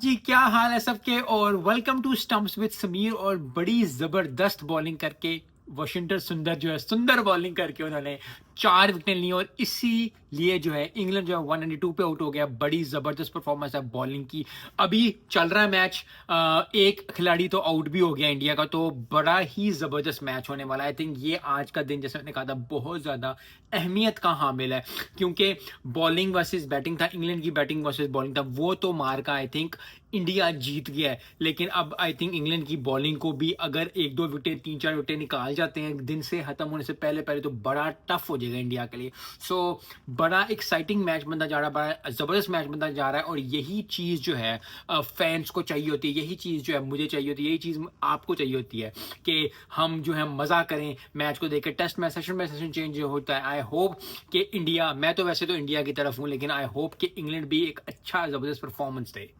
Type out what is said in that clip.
जी, क्या हाल है सबके और welcome to stumps with Sameer. और बड़ी ज़बरदस्त बॉलिंग करके वाशिंगटन सुंदर जो है सुंदर बॉलिंग करके उन्होंने 4 विकेटें ली और इसीलिए जो है इंग्लैंड जो है 192 पे आउट हो गया। बड़ी ज़बरदस्त परफॉर्मेंस है बॉलिंग की। अभी चल रहा है मैच, एक खिलाड़ी तो आउट भी हो गया इंडिया का, तो बड़ा ही ज़बरदस्त मैच होने वाला है। आई थिंक ये आज का दिन, जैसे मैंने कहा था, बहुत ज़्यादा अहमियत का हामिल है, क्योंकि बॉलिंग वर्सेस बैटिंग था, इंग्लैंड की बैटिंग वर्सेस बॉलिंग था। वो तो मार का आई थिंक इंडिया जीत गया है, लेकिन अब आई थिंक इंग्लैंड की बॉलिंग को भी अगर 1-2 विकेट 3-4 विकेट निकाल जाते हैं दिन से खत्म होने से पहले पहले, तो बड़ा टफ हो जाएगा इंडिया के लिए। सो बड़ा एक्साइटिंग मैच बनता जा रहा है, बड़ा ज़बरदस्त मैच बनता जा रहा है। और यही चीज़ जो है फैंस को चाहिए होती है, यही चीज़ जो है मुझे चाहिए होती है, यही चीज़ आपको चाहिए होती है कि हम जो है मज़ा करें मैच को देख के। टेस्ट में सेशन चेंज होता है। आई होप कि इंडिया, मैं तो वैसे तो इंडिया की तरफ हूँ, लेकिन आई होप कि इंग्लैंड भी एक अच्छा ज़बरदस्त परफॉर्मेंस दे।